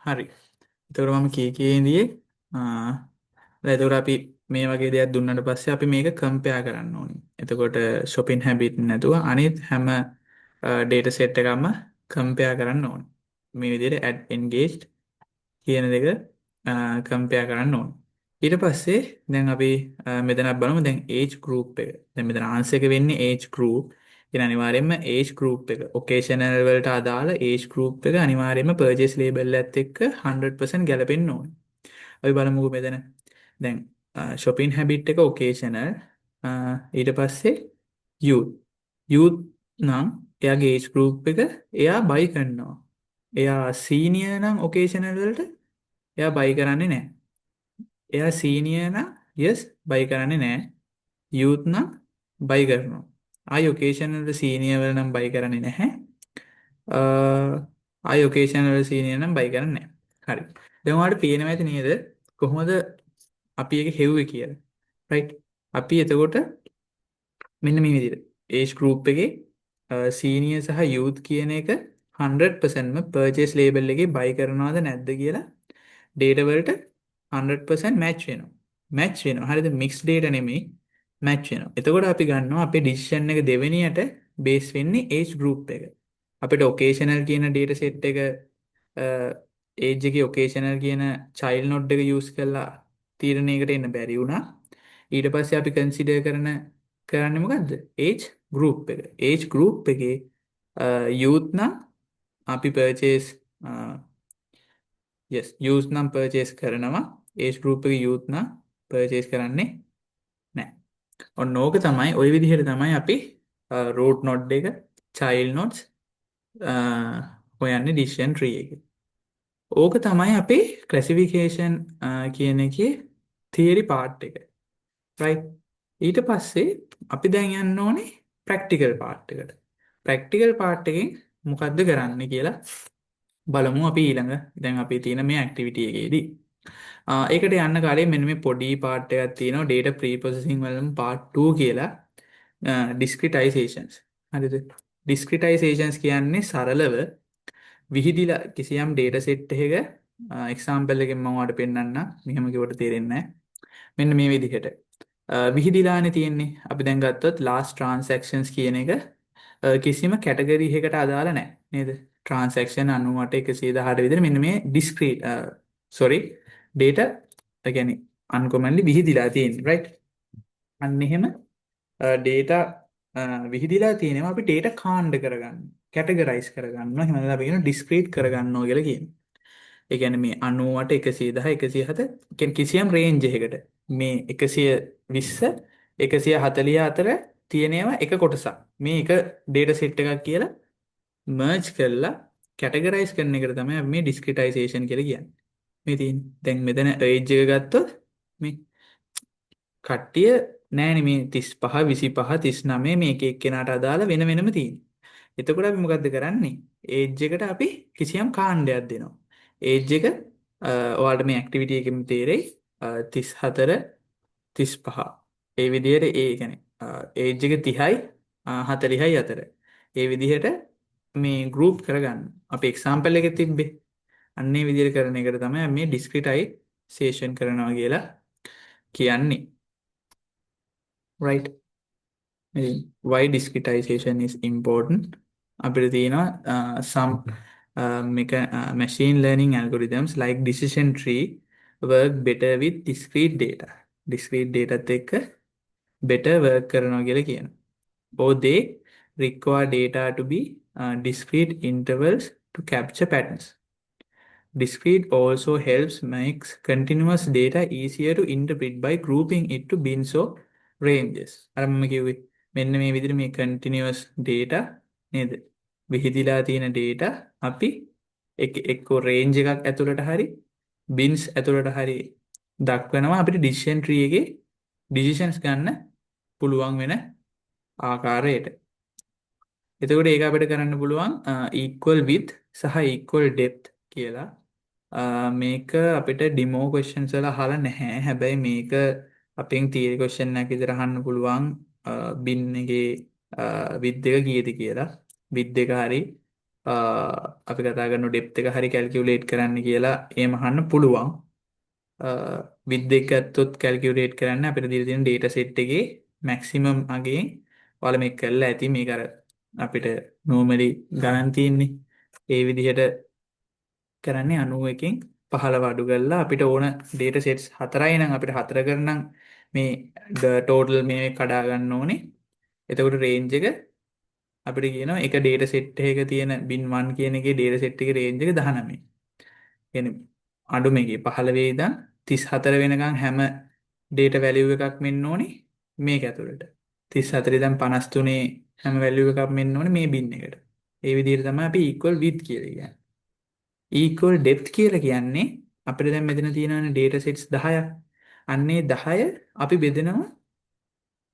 හරි. එතකොට මම කී ඉඳියේ දැන් එතකොට අපි මේ වගේ දෙයක් දුන්නට පස්සේ අපි මේක කම්පෙයාර් කරන්න ඕනේ. එතකොට shopping habit නැතුව අනිත් හැම data set එකක්ම කම්පෙයාර් කරන්න ඕනේ. මේ විදිහට add engaged කියන දෙක කම්පෙයාර් කරන්න ඕනේ. ඊට පස්සේ දැන් අපි මෙතනක් බලමු දැන් age group එක. දැන් මෙතන answer එක වෙන්නේ age group. ඉතින් අනිවාර්යයෙන්ම age group එක occasional වලට අදාළ age group එක අනිවාර්යයෙන්ම purchase label එකත් එක්ක 100% ගැලපෙන්න ඕනේ. අපි බලමුකෝ මෙතන. දැන් shopping habit එක occasional ඊට පස්සේ youth. youth නම් එයාගේ age group එක එයා buy කරනවා. එයා senior නම් occasional වලට එයා buy කරන්නේ නැහැ. එයා senior නම් yes buy කරන්නේ නැහැ. youth නම් buy කරනවා. ආයි occasional වල senior වල නම් buy කරන්නේ නැහැ. ආයි occasional වල senior නම් buy කරන්නේ නැහැ. හරි. දැන් ඔයාලට පේනවා ඇති නේද කොහොමද අපි ඒක හෙව්වේ කියලා. right. අපි එතකොට මෙන්න මේ විදිහට age group එකේ senior සහ youth කියන එක 100%ම purchase label එකේ buy කරනවද නැද්ද කියලා data වලට 100% match වෙනවා. match වෙනවා. හරිද? mixed data නෙමෙයි match වෙනවා. එතකොට අපි ගන්නවා අපේ decision එක දෙවෙනියට base වෙන්නේ age group එක. අපිට occasional කියන data set එක age එකේ occasional කියන child node එක use කරලා තීරණයකට එන්න බැරි වුණා. ඊට පස්සේ අපි consider කරන්නේ මොකද්ද? age group එක. age group එකේ youth නම් අපි purchase yes youth නම් purchase කරනවා. age group එකේ youth නම් purchase කරන්නේ නැහැ. ඔන්න ඕක තමයි ওই විදිහට තමයි අපි root node එක child nodes හොයන්නේ decision tree එකේ. ඕක තමයි අපේ classification කියන එකේ theory part එක. right. ඊට පස්සේ අපි දැන් යන්න ඕනේ practical part එකට. practical part එකෙන් මොකද්ද කරන්න කියලා බලමු අපි ඊළඟ දැන් අපි තියෙන මේ activity එකේදී. ඒකට යන්න කාලේ මෙන්න මේ පොඩි part එකක් තියෙනවා data pre-processing වලින් part 2 කියලා discretizations. හරිද? discretizations කියන්නේ සරලව විහිදිලා කිසියම් data set එකක example එකෙන් මම ඔයාලට පෙන්නන්නම්. මෙහෙම කිව්වට තේරෙන්නේ නැහැ. මෙන්න මේ විදිහට විහිදිලානේ තියෙන්නේ. අපි දැන් ගත්තොත් last transactions කියන එක කිසිම category එකකට අදාළ නැහැ නේද? transaction 98 118 විදිහට මෙන්න මේ discrete data ඒ කියන්නේ uncommonly විහිදිලා තියෙන්නේ right. අන්න එහෙම data විහිදිලා තියෙනවා අපි data කාණ්ඩ කරගන්න categorize කරගන්නවා. එහෙම නැත්නම් අපි කියන discrete කරගන්නවා කියලා කියනවා. ඒ කියන්නේ මේ 98 110 107 කියන්නේ කිසියම් range එකකට මේ 120 144 තියෙනවා එක කොටසක්. මේ එක data set එකක් කියලා merge කරලා categorize කරන එකට තමයි අපි මේ discretization කියලා කියන්නේ. මේ තියෙන්නේ. දැන් මෙතන age එක ගත්තොත් මේ කට්ටිය නෑනේ මේ 35 25 39 මේක එක්කෙනාට අදාළ වෙන වෙනම තියෙන්නේ. එතකොට අපි මොකද්ද කරන්නේ? age එකට අපි කිසියම් කාණ්ඩයක් දෙනවා. age එක ඔයාලට මේ activity එකෙන් තේරෙයි 34 35. ඒ විදිහට ඒ කියන්නේ age එක 30යි 40යි අතර. ඒ විදිහට මේ group කරගන්න. අපි example එකේ තිබ්බේ. අන්නේ විදිහට කරන එකට තමයි මේ discretization කරනවා කියලා කියන්නේ. right. why discretization is important අපිට තියෙනවා some machine learning algorithms like decision tree work better with discrete data. discrete data එක්ක better work කරනවා කියලා කියනවා. or they require data to be discrete intervals to capture patterns. Discrete also helps makes continuous data easier to interpret by grouping it to bins or ranges. අර මම කිව්වේ මෙන්න මේ විදිහට මේ continuous data නේද? විහිදිලා තියෙන data අපි එක්ක range එකක් ඇතුළට හරි bins ඇතුළට හරි දක්වනවා අපිට decision tree එකේ decisions ගන්න පුළුවන් වෙන ආකාරයට. එතකොට ඒක අපිට කරන්න පුළුවන් equal width සහ equal depth කියලා. මේක අපිට demo questions වල අහලා නැහැ. හැබැයි මේක අපෙන් theory question එකක් විතර අහන්න පුළුවන් bin එකේ width එක කීයද කියලා. width එක හරි අපි කතා කරන ඩෙප්ත් එක හරි කැල්කියුලේට් කරන්න කියලා එහෙම අහන්න පුළුවන්. විත් එක ගත්තොත් කැල්කියුලේට් කරන්න අපිට දීලා තියෙන data set එකේ maximum අගයෙන් ඔයාලා මේක කරලා ඇති මේක අර අපිට normally ගණන් තියෙන්නේ. ඒ විදිහට කරන්නේ 91කින් 15 අඩු කරලා අපිට ඕන data sets 4යි නම් අපිට 4 කරනම් මේ total මේ කඩා ගන්න ඕනේ. එතකොට range එක අපිට කියනවා එක data set එකක තියෙන bin 1 කියන එකේ data set එකේ range එක 19. කියන්නේ අඩු මේකේ 15 ඉඳන් 34 වෙනකන් හැම data value එකක් මෙන්න ඕනේ මේක ඇතුළට. 34 ඉඳන් 53 හැම value එකක් මෙන්න ඕනේ මේ bin එකට. ඒ විදිහට තමයි අපි equal width කියලා කියන්නේ. equal depth කියලා කියන්නේ අපිට දැන් මෙතන තියෙනවානේ data sets 10ක්. අන්නේ 10 අපි බෙදනවා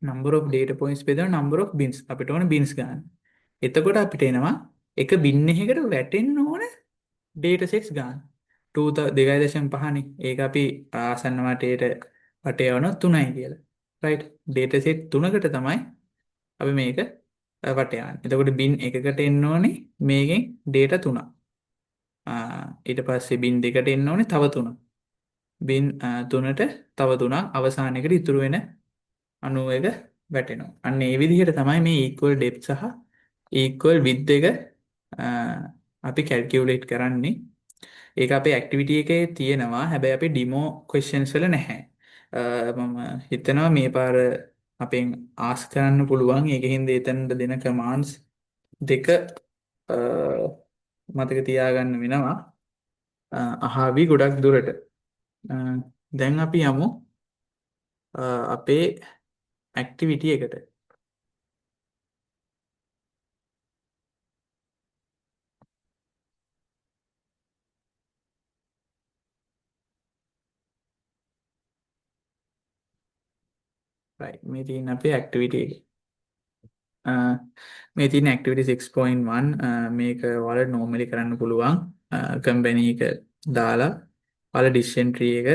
number of data points බෙදනවා number of bins. අපිට ඕන bins ගන්න. එතකොට අපිට එනවා එක bin එකකට වැටෙන්න ඕන data sets ගන්න. 2.5නේ. ඒක අපි ආසන්න වටේට වටේ යවන 3යි කියලා. right data set 3කට තමයි අපි මේක වටේ යන්නේ. එතකොට bin එකකට එන්න ඕනේ මේකෙන් data 3ක්. ඊට පස්සේ bin දෙකට එන්න ඕනේ තව 3ක්. bin 3ට තව 3ක් අවසානයේකට ඉතුරු වෙන 91 වැටෙනවා. අන්න ඒ විදිහට තමයි මේ equal depth සහ equal width එක අපි calculate කරන්නේ. ඒක අපේ activity එකේ තියෙනවා. හැබැයි අපේ demo questions වල නැහැ. මම හිතනවා මේ පාර අපෙන් ask කරන්න පුළුවන්. ඒකෙන් එතනට දෙන commands දෙක මතක තියාගන්න වෙනවා. අහවි ගොඩක් දුරට. දැන් අපි යමු අපේ activity එකට. right මේ තියෙන අපේ activity එක. මේ තියෙන activity 6.1 මේක ඔයාලට normally කරන්න පුළුවන් company එක දාලා ඔයාලා decision tree එක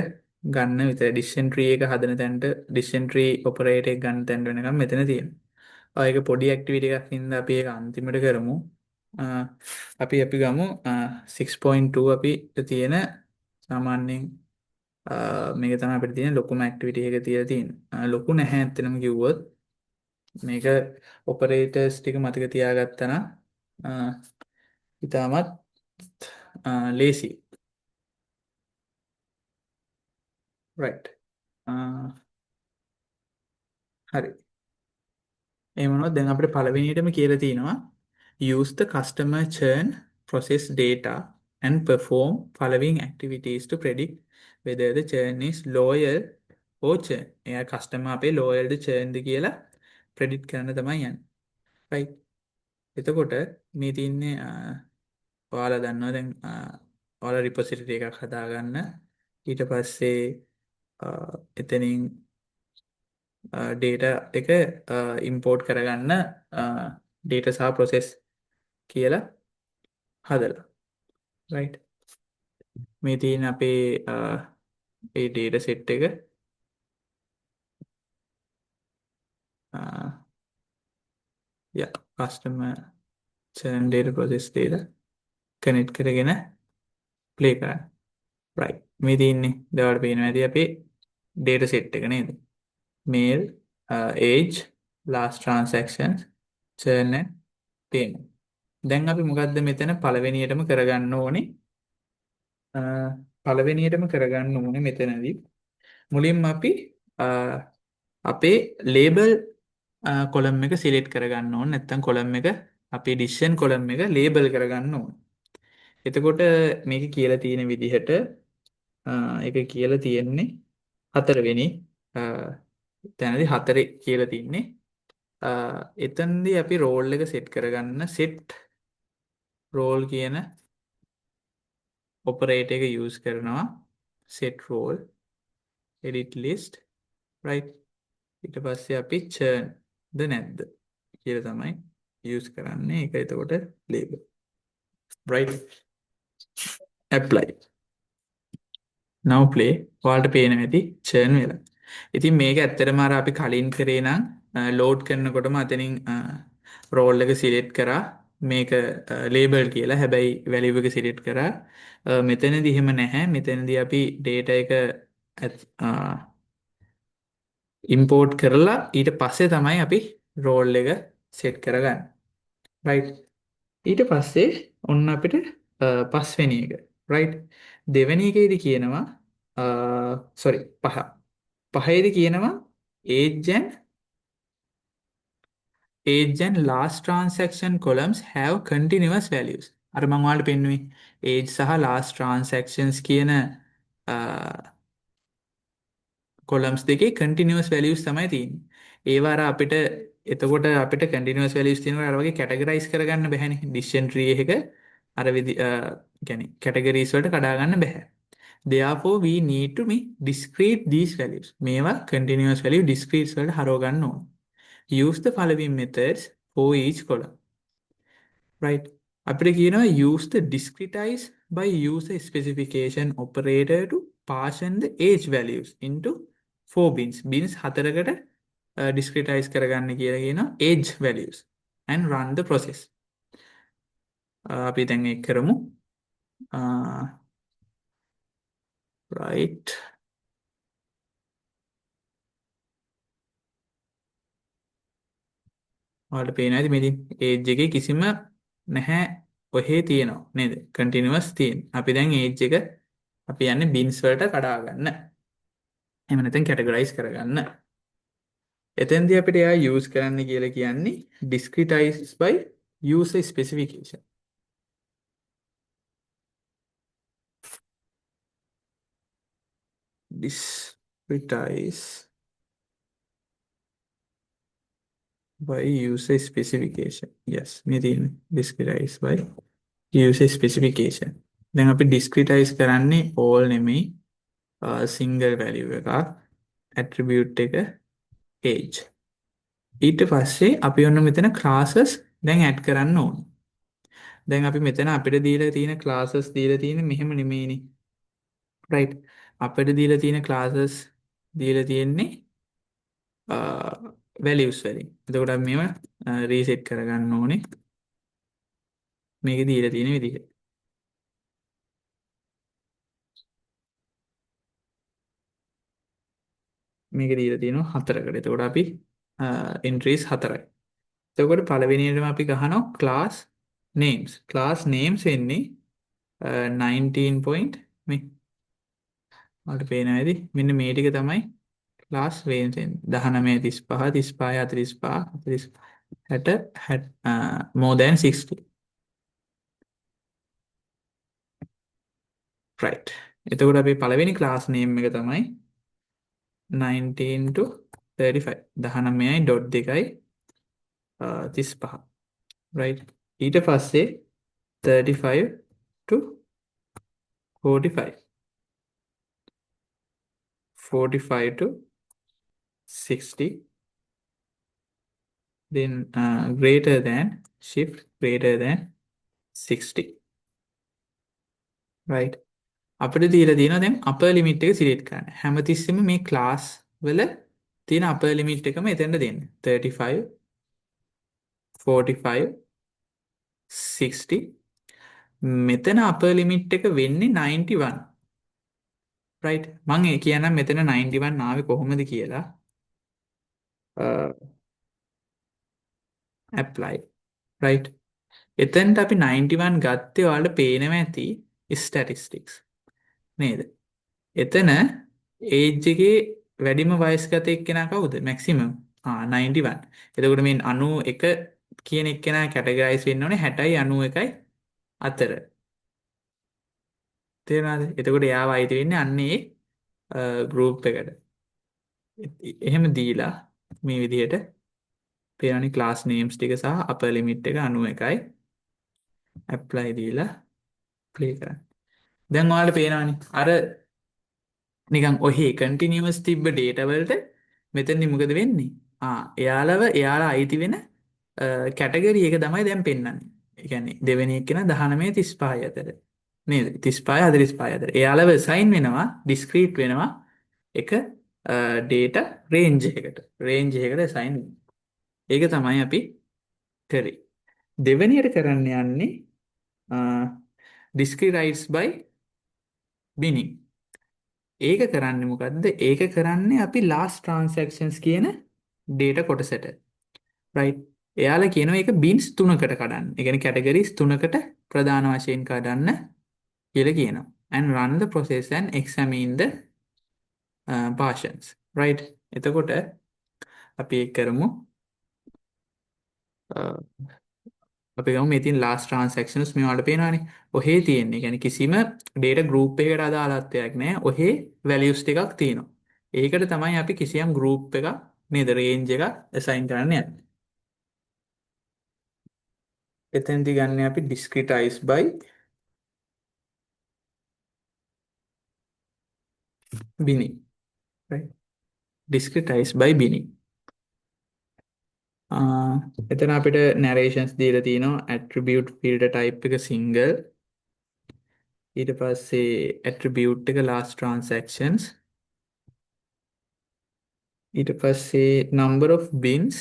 ගන්න විතර decision tree එක හදන තැනට decision tree operator එක ගන්න තැනට වෙනකම් මෙතන තියෙනවා. ඒක පොඩි activity එකක් ඉඳලා අපි ඒක අන්තිමට කරමු. අපි ගමු 6.2 අපි තියෙන සාමාන්‍යයෙන් මේක තමයි අපිට තියෙන ලොකුම activity එක තියලා තියෙන්නේ. ලොකු නැහැ ඇත්තටම කිව්වොත්. මේක ඔපරේටර්ස් ටික මතක තියාගත්තා නම් ඉතාමත් ලේසි. right හරි. එහෙම වුණොත් දැන් අපිට පළවෙනියටම කියලා තියෙනවා use the customer churn process data and perform following activities to predict whether the churn is loyal or churn. එයා customer අපේ loyal ද churn ද කියලා predict කරන්න තමයි යන්නේ. right එතකොට මේ තියන්නේ ඔයාලා දන්නවා දැන් ඔයාලා රිපොසිටරි එකක් හදාගන්න. ඊට පස්සේ එතනින් data එක import කරගන්න data සහ process කියලා හදලා. right මේ තියෙන අපේ ඒ data set එක yeah customer churn data process data connect කරගෙන play කරන්න. right මේ තියෙන්නේ දැන් පේනවා ඇති අපේ data set එක නේද? mail age last transactions churn and payment. දැන් අපි මොකද්ද මෙතන පළවෙනියටම කරගන්න ඕනේ? පළවෙනියටම කරගන්න ඕනේ මෙතනදී මුලින්ම අපි අපේ label column එක select කරගන්න ඕනේ. නැත්නම් column එක අපේ decision column එක label කරගන්න ඕනේ. එතකොට මේක කියලා තියෙන විදිහට ඒක කියලා තියෙන්නේ හතරවෙනි තැනදී හතරේ කියලා තින්නේ. එතනදී අපි role එක set කරගන්න set role කියන operator එක use කරනවා. set role edit list right ඊට පස්සේ අපි churn ද නැද්ද කියලා තමයි use කරන්නේ. ඒක එතකොට label right apply now play ඔයාලට පේනවා ඇති churn වෙලා. ඉතින් මේක ඇත්තටම අර අපි කලින් කරේ නම් load කරනකොටම අතනින් role එක select කරා මේක ලේබල් කියලා. හැබැයි වැලියු එක සිලෙක්ට් කරා. මෙතනදී එහෙම නැහැ. මෙතනදී අපි data එක ඉම්පෝර්ට් කරලා ඊට පස්සේ තමයි අපි රෝල් එක සෙට් කරගන්නේ. right. ඊට පස්සේ ඔන්න අපිට පස්වෙනි එක. right. දෙවෙනි එකේදී කියනවා sorry පහේදී කියනවා age and last transaction columns have continuous values. අර මම ඔයාලට පෙන්නුවේ age සහ last transactions කියන කොලම්ස් දෙකේ continuous values තමයි තියෙන්නේ. ඒවා අර අපිට එතකොට අපිට continuous values තියෙනවා අර වගේ categorize කරගන්න බැහැනේ. decision tree එකක අර කියන්නේ categories වලට කඩා ගන්න බෑ. Therefore we need to make discrete these values. මේවා continuous value discrete වලට හරව ගන්න ඕන. Use the following methods for each column. right. අපිට කියනවා use the discretize by user specification operator to partition the age values into 4 bins. bins 4කට discretize කරගන්න කියලා කියනවා age values and run the process. අපි දැන් ඒක කරමු. right. ඔයාලට පේනවා ඇති මේ age එකේ කිසිම නැහැ ඔහේ තියෙනවා නේද? continuous තියෙන. අපි දැන් age එක අපි යන්නේ bins වලට කඩා ගන්න. එහෙම නැත්නම් categorize කරගන්න. එතෙන්දී අපිට එයා use කරන්න කියලා කියන්නේ discretize by user specification. discretize by user specification. yes මේ තියෙන්නේ discretize by user specification. දැන් අපි discretize කරන්නේ all නෙමෙයි single value එකක් attribute එක age. ඊට පස්සේ අපි ඔන්න මෙතන classes දැන් add කරන්න ඕන. දැන් අපි මෙතන අපිට දීලා තියෙන classes දීලා තියෙන්නේ මෙහෙම නෙමෙයිනේ. right. අපිට දීලා තියෙන classes දීලා තියෙන්නේ values වලින්. එතකොට අපි මේව reset කරගන්න ඕනේ. මේකේ දීලා තියෙන විදිහට. මේක දීලා තියෙනවා 4කට. එතකොට අපි entries 4යි. එතකොට පළවෙනියටම අපි ගහනවා class names. class names එන්නේ 19 point මේ වලට පේනවා ඇති. මෙන්න මේ ටික තමයි class names එන්නේ. 19 35 35 45 45 60 more than 60. right. එතකොට අපි පළවෙනි class name එක තමයි 19 to 35. 19යි dot 2යි 35. right. ඊට පස්සේ 35 to 45. 45 to 60. then greater than shift greater than 60. right. අපිට දීලා තියෙනවා දැන් upper limit එක සිලෙක්ට් කරන්න. හැමතිස්සෙම මේ class වල තියෙන upper limit එකම එතෙන්ට දෙන්න. 35 45 60. මෙතන upper limit එක වෙන්නේ 91. right. මම කියන්නම් මෙතන 91 ආවේ කොහොමද කියලා. apply. right. එතෙන්ට අපි 91 ගත්තේ ඔයාලට පේනවා ඇති statistics නේද? එතන age එකේ වැඩිම වයස්ගත එක්කෙනා කවුද? maximum 91. එතකොට මේ 91 කියන එක්කෙනා categorize වෙන්න ඕනේ 60යි 91යි අතර. තේරුණාද? එතකොට එයාව අයිති වෙන්නේ අන්නේ group එකට. එහෙම දීලා මේ විදිහට පේනනේ class names ටික සහ upper limit එක 91යි apply දීලා play කරන්න. දැන් ඔයාලට පේනවනේ අර නිකන් ඔහේ continuous තිබ්බ data වලට මෙතනදි මොකද වෙන්නේ? එයාලා අයිති වෙන කැටගරි එක තමයි දැන් පෙන්වන්නේ. ඒ කියන්නේ දෙවෙනි එක්කෙනා 19 35 අතර නේද? 35 45 අතර. එයාලව assign වෙනවා discrete වෙනවා එක data range එකකට. range එකකට assign වෙනවා. ඒක තමයි අපි කරේ. දෙවෙනියට කරන්න යන්නේ discretize by binning. ඒක කරන්නේ මොකද්ද? ඒක කරන්නේ අපි last transactions කියන data කොටසට. right? එයාලා කියනවා ඒක bins තුනකට කඩන්න. ඒ කියන්නේ categories තුනකට ප්‍රධාන වශයෙන් කඩන්න කියලා කියනවා. And run the process and examine the partitions. right? එතකොට අපි ඒක කරමු. අපි ගමු මේ තියෙන last transactions මේවට පේනවානේ. ඔහේ තියෙන්නේ. ඒ කියන්නේ කිසිම data group එකකට අදාළත්වයක් නැහැ. ඔහේ values ටිකක් තියෙනවා. ඒකට තමයි අපි කිසියම් group එකක් නේද range එකක් assign කරන්න යන්නේ. එතෙන්දී ගන්න අපි discretize by binning. right? discretize by binning. එතන අපිට narrations දීලා තියෙනවා attribute field type එක single ඊට පස්සේ attribute එක last transactions ඊට පස්සේ number of bins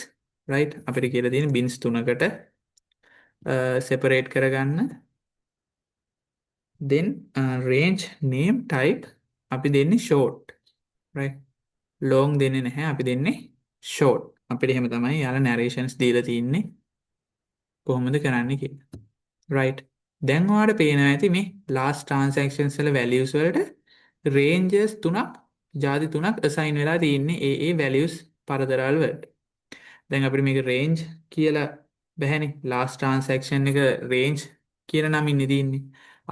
right අපිට කියලා තියෙන bins තුනකට separate කරගන්න then range name type අපි දෙන්නේ short right long දෙන්නේ නැහැ අපි දෙන්නේ short අපිට එහෙම තමයි යාලා narrations දීලා තියෙන්නේ කොහොමද කරන්නේ කියලා right දැන් ඔයාලට පේනවා ඇති මේ last transactions වල values වලට ranges තුනක් ಜಾති තුනක් assign වෙලා තියෙන්නේ ඒ values පරතරවල් වලට දැන් අපිට මේක range කියලා බැහැනේ last transaction එක range කියන නමින් ඉදින්නේ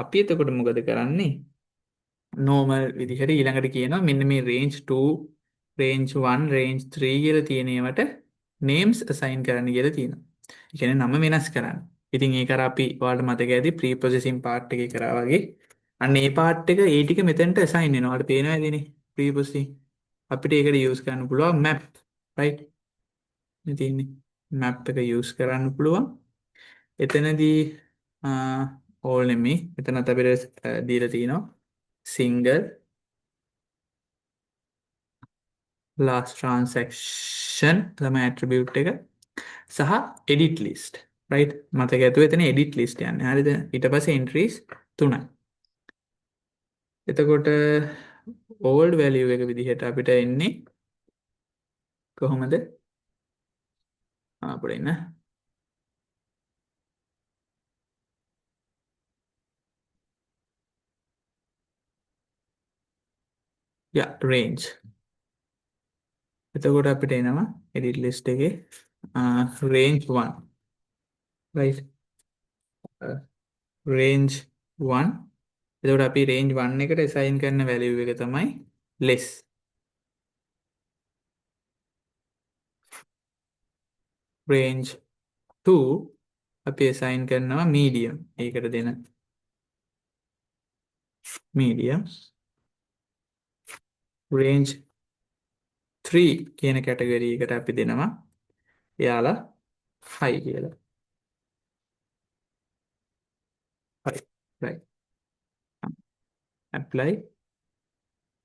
අපි එතකොට මොකද කරන්නේ normal විදිහට ඊළඟට කියනවා මෙන්න මේ range 2 range 1 range 3 කියලා තියෙන ඒවාට names assign කරන්න කියලා තියෙනවා. ඒ කියන්නේ නම වෙනස් කරන්න. ඉතින් ඒක අර අපි ඔයාලට මතක ඇති pre-processing part එකේ කරා වගේ අන්න ඒ part එක ඒ ටික මෙතනට assign වෙනවා. ඔයාලට පේනවා ඇතිනේ pre-processing. අපිට ඒකට use කරන්න පුළුවන් map right? මේ තියෙන්නේ map එක use කරන්න පුළුවන්. එතනදී all නෙමෙයි. එතනත් අපිට දීලා තියෙනවා single last transaction තමයි attribute එක සහ edit list right මතක ඇතුව එතන edit list යන්නේ හරිද ඊට පස්සේ entries තුනයි එතකොට old value එක විදිහට අපිට එන්නේ කොහොමද අපිට එන්න range එතකොට අපිට එනවා edit list එකේ range 1 right range 1 එතකොට අපි range 1 එකට assign කරන value එක තමයි less range 2 අපි assign කරනවා medium ඒකට දෙන medium range 3 කියන කැටගරි එකට අපි දෙනවා එයාලා high කියලා high right apply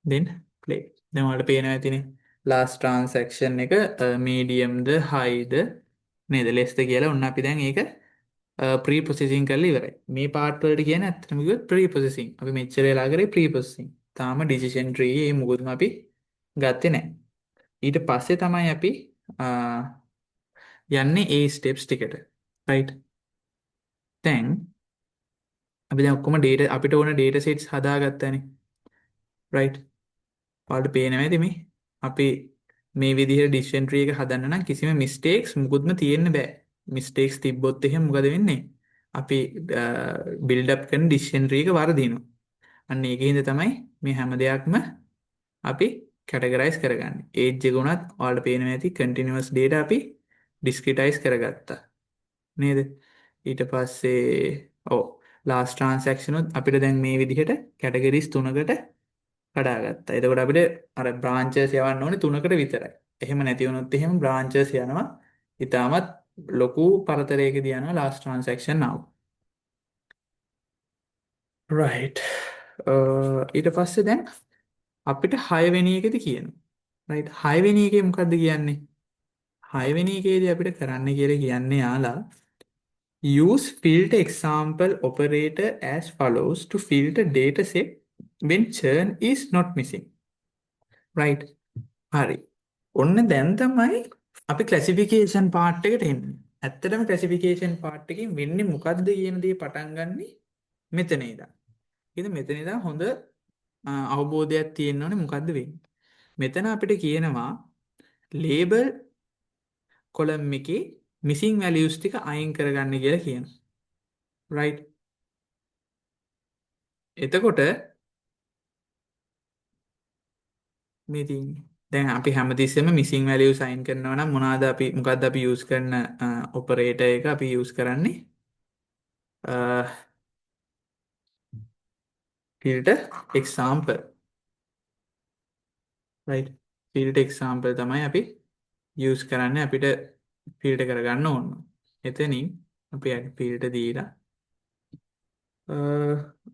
then play දැන් ඔයාලට පේනවා ඇතිනේ last transaction එක medium ද high ද නේද less ද කියලා ඔන්න අපි දැන් ඒක pre processing කරලා ඉවරයි මේ part වලට කියන්නේ ඇත්තටම කිව්වොත් pre processing අපි මෙච්චර වෙලා කරේ pre processing තාම decision tree ඒ මොකදම අපි ගත්තේ නැහැ ඊට පස්සේ තමයි අපි යන්නේ ඒ steps ටිකට right දැන් අපි දැන් ඔක්කොම data අපිට ඕන data sets හදාගත්තානේ right ඔයාලට පේනවා ඇති මේ අපි මේ විදිහට decision tree එක හදන්න නම් කිසිම mistakes මුකුත්ම තියෙන්න බෑ mistakes තිබ්බොත් එහෙනම් මොකද වෙන්නේ අපි build up කරන decision tree එක වරදිනවා අන්න ඒකින්ද තමයි මේ හැම දෙයක්ම අපි categorize කරගන්නේ age එක උනත් ඔයාලට පේනවා ඇති continuous data අපි discretize කරගත්තා නේද ඊට පස්සේ last transaction උත් අපිට දැන් මේ විදිහට categories තුනකට කඩාගත්තා. එතකොට අපිට අර branches යවන්න ඕනේ තුනකට විතරයි. එහෙම නැති වුණොත් එහෙම branches යනවා. ඊටමත් ලොකු පරතරයකදී යනවා last transaction ආව. right. ඊට පස්සේ දැන් අපිට 6 වෙනි එකේදී කියනවා. right 6 වෙනි එකේ මොකද්ද කියන්නේ? 6 වෙනි එකේදී අපිට කරන්න කියලා කියන්නේ යාලා use filter example operator as follows to filter data set when churn is not missing. Right. හරි. ඔන්න දැන් තමයි අපි ක්ලැසිෆිකේෂන් පාර්ට් එකට එන්නේ. ඇත්තටම ක්ලැසිෆිකේෂන් පාර්ට් එකකින් වෙන්නේ මොකද්ද කියන දේ පටන් ගන්නෙ මෙතන ඉඳන්. ඉතින් මෙතන ඉඳන් හොඳ අවබෝධයක් තියෙන්න ඕනේ මොකද්ද වෙන්නේ. මෙතන අපිට කියනවා ලේබල් කොලම් එකේ මිසිං වැලියුස් ටික අයින් කරගන්න කියලා කියනවා. right. එතකොට මේ තියෙන්නේ දැන් අපි හැමතිස්සෙම මිසිං වැලියුස් අයින් කරනවා නම් මොකද්ද අපි යූස් කරන ඔපරේටර් එක අපි යූස් කරන්නේ filter example. right. filter example තමයි අපි යූස් කරන්නේ අපිට ෆිල්ටර් කරගන්න ඕන. එතනින් අපි ෆිල්ටර් දීලා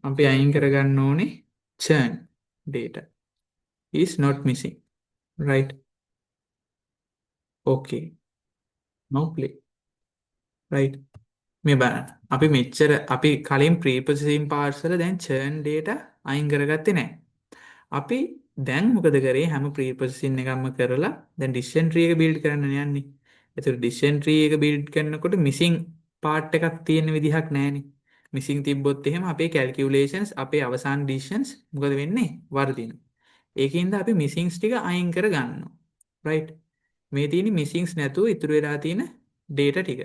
අපි අයින් කරගන්න ඕනේ churn data is not missing. right. okay. now play. right. මේ බලන්න අපි මෙච්චර අපි කලින් ප්‍රීප්‍රොසෙසින් පාර්ට්ස් වල දැන් churn data අයින් කරගත්තේ නැහැ. අපි දැන් මොකද කරේ හැම ප්‍රීප්‍රොසෙසින් එකක්ම කරලා දැන් decision tree එක build කරන්න යන්නේ. ඒතර decision tree එක build කරනකොට missing part එකක් තියෙන විදිහක් නැහැනේ. missing තිබ්බොත් එහෙම අපේ calculations අපේ අවසාන decisions මොකද වෙන්නේ? වර්ධිනවා. ඒකින්ද අපි missings ටික අයින් කර ගන්නවා. right. මේ තියෙන missings නැතුව ඉතුරු වෙලා තියෙන data ටික.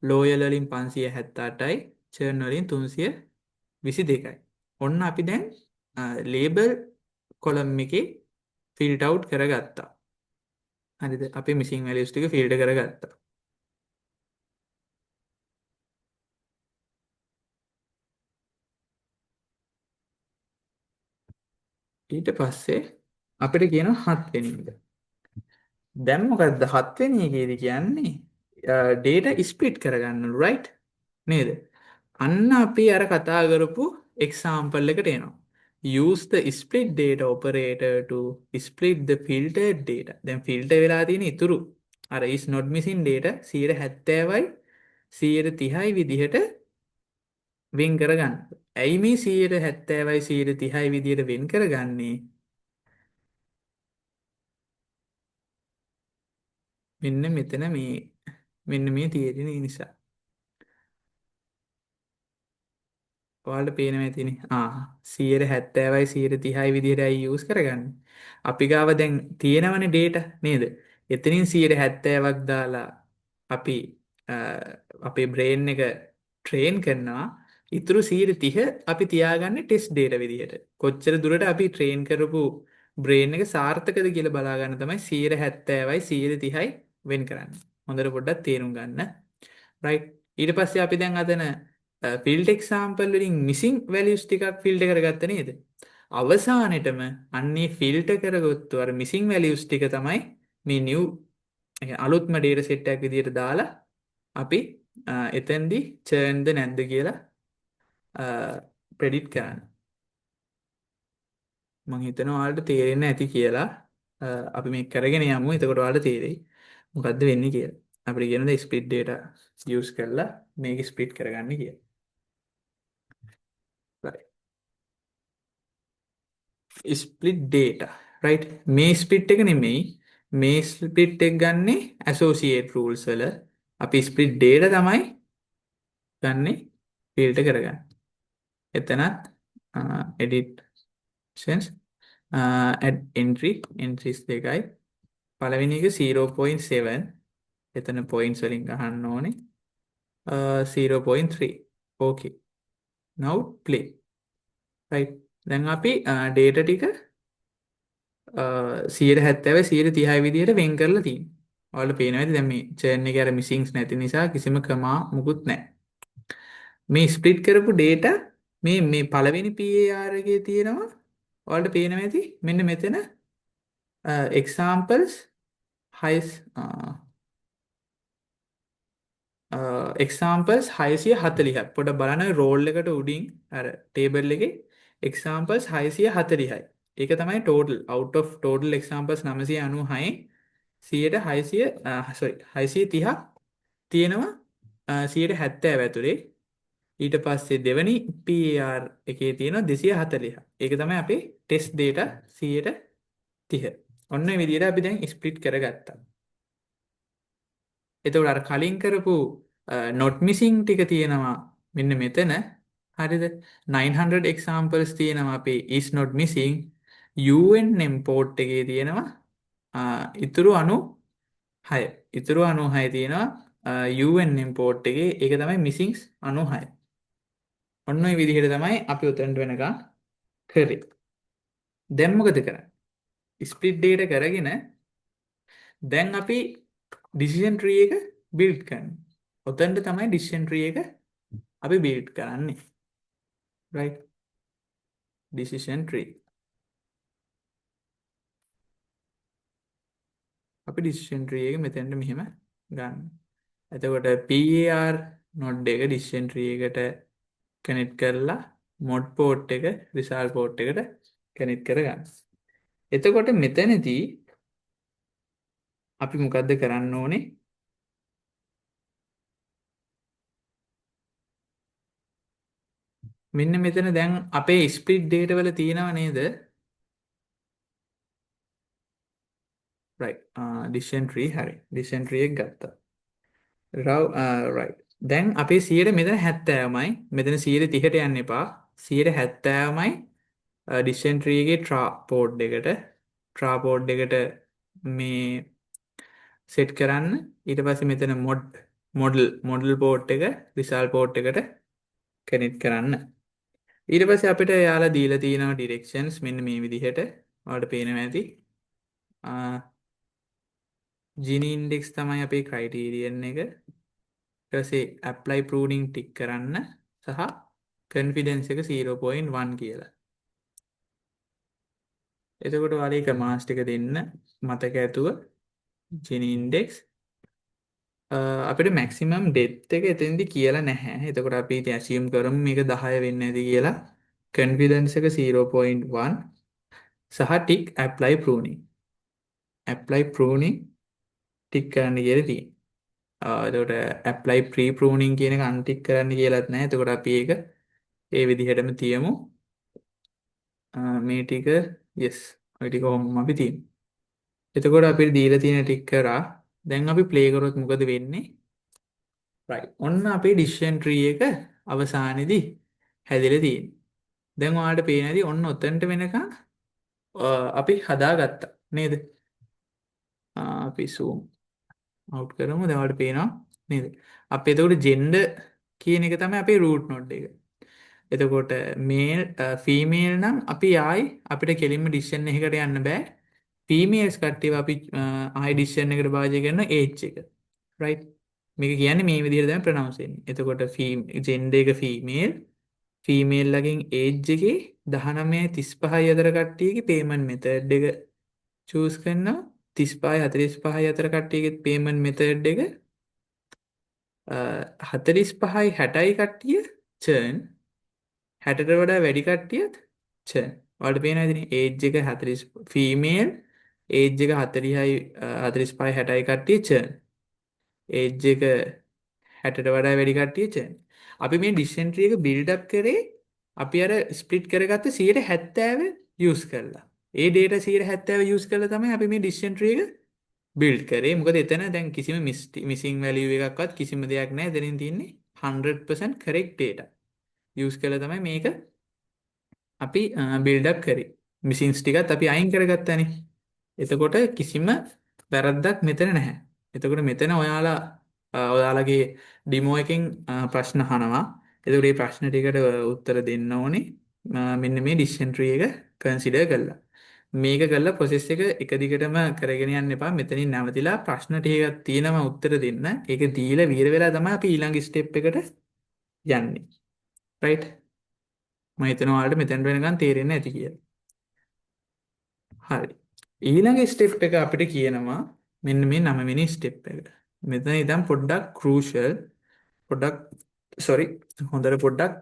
ලෝයල් වලින් 578යි churn වලින් 322යි. ඔන්න අපි දැන් label column එකේ filter out කරගත්තා. හරිද? අපි missing values ටික filter කරගත්තා. ඊට පස්සේ අපිට කියනවා 7 වෙනි එක. දැන් මොකද්ද 7 වෙනි එකේදී කියන්නේ data split කරගන්නලු right නේද? අන්න අපි අර කතා කරපු example එකට එනවා. use the split data operator to split the filtered data. දැන් filter වෙලා තියෙන ඉතුරු අර is not missing data 70%යි 130යි විදිහට වෙන් කරගන්න. ඇයි මේ 70%යි 130යි විදිහට වෙන් කරගන්නේ? මෙන්න මෙතන මේ තියෙන නිසා. ඔයාලට පේනවා ඇතිනේ. 70%යි 130යි විදිහට ඇයි යූස් කරගන්නේ? අපි ගාව දැන් තියෙනවනේ data නේද? එතනින් 70%ක් දාලා අපි අපේ brain එක train කරනවා. ඉතුරු 130 අපි තියාගන්නේ test data විදිහට. කොච්චර දුරට අපි train කරපු brain එක සාර්ථකද කියලා බලා ගන්න තමයි 70%යි 130යි වෙන් කරන්නේ. හොඳට පොඩ්ඩක් තේරුම් ගන්න. right. ඊට පස්සේ අපි දැන් අතන field example වලින් missing values ටිකක් filter කරගත්ත නේද? අවසානෙටම අන්නේ filter කරගත්තු අර missing values ටික තමයි මේ new අලුත්ම data set එකක් විදිහට දාලා අපි එතෙන්දී churnද නැද්ද කියලා predict කරන්න. මම හිතනවා ඔයාලට තේරෙන්නේ නැති කියලා. අපි මේක කරගෙන යමු. එතකොට ඔයාලට තේරෙයි මොකද්ද වෙන්නේ කියලා. අපිට කියනවා split data use කරලා මේක split කරගන්න කියලා. right. split data right. මේ split එක නෙමෙයි මේ split එක ගන්නේ associate rules වල අපි split data තමයි ගන්නේ filter කරගන්න. එතනත් edit sense add entries දෙකයි. පළවෙනි එක 0.7 එතන points වලින් ගහන්න ඕනේ 0.3. okay. now play. right. දැන් අපි data ටික 70%යි 130යි විදිහට වෙන් කරලා තියෙනවා. ඔයාලට පේනවා ඇති දැන් මේ churn එකේ අර missings නැති නිසා කිසිම කමා මුකුත් නැහැ. මේ split කරපු data මේ පළවෙනි PAR එකේ තියෙනවා. ඔයාලට පේනවා ඇති මෙන්න මෙතන examples examples 640ක් පොඩ බලන්න roll එකට උඩින් අර table එකේ examples 640යි. ඒක තමයි total out of total examples 996 630ක් තියෙනවා 170 ඇතුලේ. ඊට පස්සේ දෙවනි PAR එකේ තියෙනවා 240. ඒක තමයි අපේ ටෙස්ට් data 130. ඔන්න ඒ විදිහට අපි දැන් ස්ප්ලිට් කරගත්තා. එතකොට අර කලින් කරපු not missing ටික තියෙනවා මෙන්න මෙතන. හරිද? 900 examples තියෙනවා අපේ is not missing. UNM port එකේ තියෙනවා ඉතුරු 96. ඉතුරු 96 තියෙනවා UNM port එකේ. ඒක තමයි missing 96. ඔන්න ඔය විදිහට තමයි අපි උතෙන්ට වෙනකන් කරේ. දැන් මොකද කරන්නේ? ස්ප්ලිට් data කරගෙන දැන් අපි decision tree එක build කරනවා. උතෙන්ට තමයි decision tree එක අපි build කරන්නේ. right? decision tree. අපි decision tree එක මෙතෙන්ට මෙහෙම ගන්න. එතකොට PAR node එක decision tree එකට connect කරලා mod port එක result port එකට connect කරගන්න. එතකොට මෙතනදී අපි මොකද්ද කරන්න ඕනේ? මෙන්න මෙතන දැන් අපේ split data වල තියෙනව නේද? right. decision tree හරි. decision tree එක ගත්තා. right. දැන් අපේ 100 මෙතන 70මයි. මෙතන 130ට යන්න එපා. 170මයි decision tree එකේ port එකට මේ set කරන්න. ඊට පස්සේ මෙතන model port එක result port එකට connect කරන්න. ඊට පස්සේ අපිට යාලා දීලා තියෙනවා directions මෙන්න මේ විදිහට. ඔයාලට පේනවා ඇති. Gini index තමයි අපේ criterion එක. ඊට පස්සේ apply pruning tick කරන්න සහ confidence එක 0.1 කියලා. එතකොට ඔයාලා commands ටික දෙන්න මතක ඇතුව Gini index අපිට maximum depth එක එතෙන්දි කියලා නැහැ. එතකොට අපි ඉතින් assume කරමු මේක 10 වෙන්නේ නැති කියලා. confidence එක 0.1 සහ tick apply pruning. apply pruning tick කරන්න කියලා තියෙනවා. එතකොට apply pre pruning කියන එක untick කරන්න කියලාත් නැහැ. එතකොට අපි ඒක ඒ විදිහටම තියමු. මේ ටික yes ඔය ටික කොහොමම අපි තියමු. එතකොට අපිට දීලා තියෙන ටික කරා දැන් අපි play කරොත් මොකද වෙන්නේ? right. ඔන්න අපේ decision tree එක අවසානයේදී හැදිලා තියෙන්නේ. දැන් ඔයාලට පේන ඇති ඔන්න ඔතනට වෙනකන් අපි හදාගත්තා නේද? අපි zoom out කරමු. දැන් ඔයාලට පේනවා නේද? අපි එතකොට gender කියන එක තමයි අපේ root node එක. එතකොට male female නම් අපි ආයි අපිට කෙලින්ම decision එකකට යන්න බෑ. females කට්ටියව අපි ආයි decision එකට භාජනය කරන age එක. right? මේක කියන්නේ මේ විදිහට තමයි pronounce වෙන්නේ. එතකොට gender එක female ලගෙන් age එකේ 19-35 අතර කට්ටියගේ payment method එක choose කරනවා. 35-45 අතර කට්ටියගේ payment method එක 45-60 කට්ටිය churn 60ට වඩා වැඩි කට්ටියත් churn. ඔයාලට පේනවා ඉතින් age එක 40 female age එක 40යි 45-60යි කට්ටිය churn. age එක 60ට වඩා වැඩි කට්ටිය churn. අපි මේ decision tree එක build up කරේ අපි අර split කරගත්ත 170 use කරලා. ඒ data 170 use කරලා තමයි අපි මේ decision tree එක build කරේ. මොකද එතන දැන් කිසිම missing value එකක්වත් කිසිම දෙයක් නැහැ. එතනින් තියෙන්නේ 100% correct data. use කරලා තමයි මේක අපි build up කරේ. missings ටිකත් අපි අයින් කරගත්තානේ. එතකොට කිසිම වැරද්දක් මෙතන නැහැ. එතකොට මෙතන ඔයාලගේ ඩිමෝ එකෙන් ප්‍රශ්න අහනවා. එතකොට මේ ප්‍රශ්න ටිකට උත්තර දෙන්න ඕනේ. මෙන්න මේ decision tree එක consider කරලා. මේක කරලා process එක දිගටම කරගෙන යන්න එපා. මෙතනින් නැවතිලා ප්‍රශ්න ටිකක් තියෙනවා උත්තර දෙන්න. ඒක දීලා විහිර වෙලා තමයි අපි ඊළඟ step එකට යන්නේ. right? මම හිතනවා ඔයාලට මෙතෙන් වෙනකන් තේරෙන්නේ නැති කියලා. හරි. ඊළඟ step එක අපිට කියනවා මෙන්න මේ 9 වෙනි step එක. මෙතන ඉතින් පොඩ්ඩක් crucial හොඳට පොඩ්ඩක්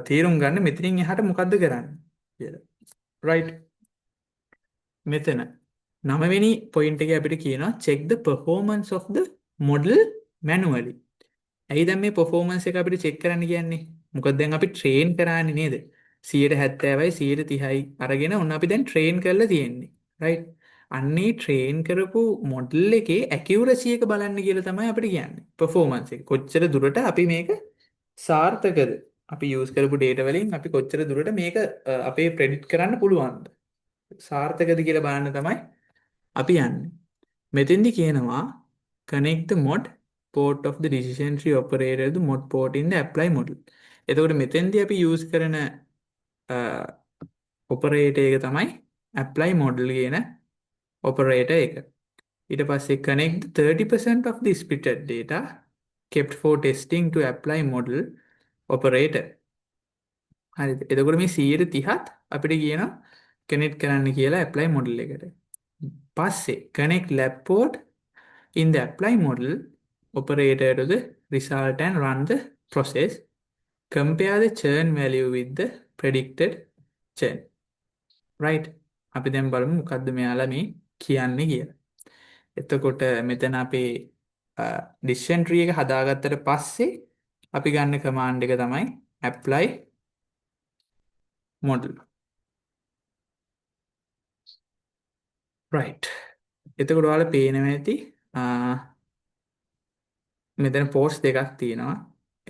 තේරුම් ගන්න මෙතනින් එහාට මොකද්ද කරන්නේ කියලා. right. මෙතන 9 වෙනි point එකේ අපිට කියනවා check the performance of the model manually. ඇයි දැන් මේ performance එක අපිට check කරන්න කියන්නේ? මොකද දැන් අපි train කරානේ නේද? 70%යි 130යි අරගෙන ඔන්න අපි දැන් train කරලා තියෙන්නේ. right? අන්නේ train කරපු model එකේ accuracy එක බලන්න කියලා තමයි අපිට කියන්නේ. performance එක. කොච්චර දුරට අපි මේක සාර්ථකද? අපි use කරපු data වලින් අපි කොච්චර දුරට මේක අපේ predict කරන්න පුළුවන්ද? සාර්ථකද කියලා බලන්න තමයි අපි යන්නේ. මෙතෙන්දි කියනවා connect the mod port of the decision tree operator to mod port in the apply model. එතකොට මෙතෙන්දි අපි use කරන operator එක තමයි apply model කියන operator එක. ඊට පස්සේ connect the 30% of the splitted data kept for testing to apply model operator. හරිද? එතකොට මේ 130ත් අපිට කියනවා connect කරන්න කියලා apply model එකට. පස්සේ connect lab port in the apply model operator to the result and run the process. Compare the churn value with the predicted churn. right? අපි දැන් බලමු මොකද්ද මෙයාලා මේ කියන්නේ කියලා. එතකොට මෙතන අපේ decision tree එක හදාගත්තට පස්සේ අපි ගන්න command එක තමයි apply model. right. එතකොට ඔයාලා පේනවා ඇති මෙතන post දෙකක් තියෙනවා.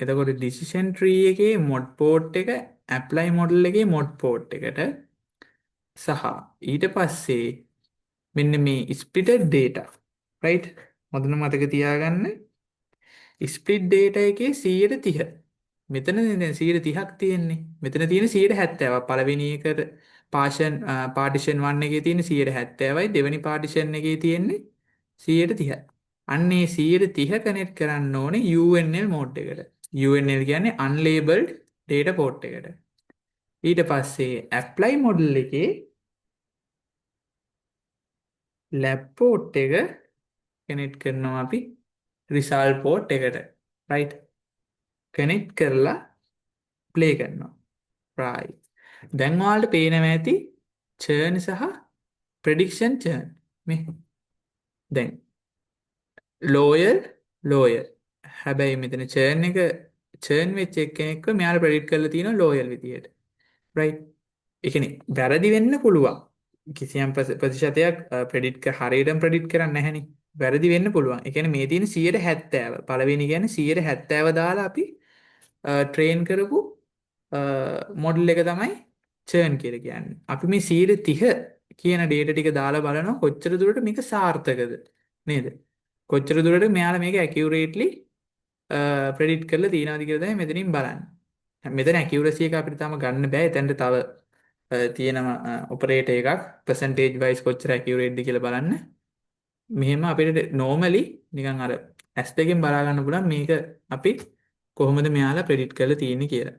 එතකොට decision tree එකේ mod port එක apply model එකේ mod port එකට සහ ඊට පස්සේ මෙන්න මේ splitted data right හොඳට මතක තියාගන්න split data එකේ 130 මෙතන දැන් 130ක් තියෙන්නේ මෙතන තියෙන 170ක් පළවෙනි එකට partition 1 එකේ තියෙන 170යි දෙවෙනි partition එකේ තියෙන්නේ 130යි අන්නේ 130 කනෙක්ට් කරන්න ඕනේ UNL mode එකට UNL කියන්නේ unlabeled data port එකට ඊට පස්සේ apply model එකේ lab port එක කනෙක්ට් කරනවා අපි result port එකට right කනෙක්ට් කරලා play කරනවා right දැන් ඔයාලට පේනවා ඇති churn සහ prediction churn මේ දැන් loyal හැබැයි මෙතන churn වෙච්ච එක්කෙනෙක්ව මෙයාලා predict කරලා තියෙනවා loyal විදියට right ඒ කියන්නේ වැරදි වෙන්න පුළුවන් කිසියම් ප්‍රතිශතයක් හරියටම ප්‍රෙඩික්ට් කරන්නේ නැහෙනි. වැරදි වෙන්න පුළුවන්. ඒ කියන්නේ මේ තියෙන 170 පළවෙනි කියන්නේ 170 දාලා අපි ට්‍රේන් කරපු මොඩල් එක තමයි churn කියලා කියන්නේ. අපි මේ 130 කියන data ටික දාලා බලනවා කොච්චර දුරට මේක සාර්ථකද නේද? කොච්චර දුරට මෙයාලා මේක accurately predict කරලා තියනවාද කියලා තමයි මෙතනින් බලන්නේ. මෙතන accuracy එක අපිට තාම ගන්න බෑ. එතනට තව තියෙනවා ඔපරේටර් එකක් percentage wise කොච්චර accurate ද කියලා බලන්න. මෙහෙම අපිට normally නිකන් අර S දෙකෙන් බලා ගන්න පුළුවන් මේක අපි කොහොමද මෙයාලා predict කරලා තියෙන්නේ කියලා.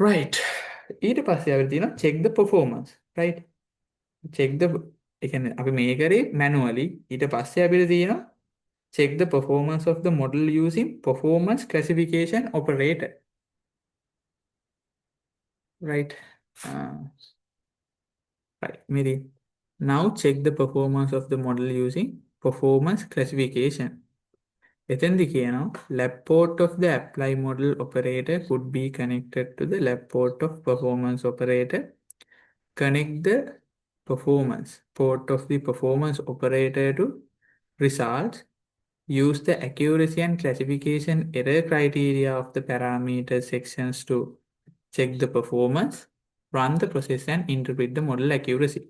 right. ඊට පස්සේ අපිට තියෙනවා check the performance. right. check the ඒ කියන්නේ අපි මේ කරේ manually ඊට පස්සේ අපිට තියෙනවා check the performance of the model using performance classification operator. right. right. Miri. Now check the performance of the model using performance classification. එතෙන්දි කියනවා lab port of the apply model operator could be connected to the lab port of performance operator. Connect the performance port of the performance operator to results. Use the accuracy and classification error criteria of the parameter sections to check the performance. Run the process and interpret the model accuracy.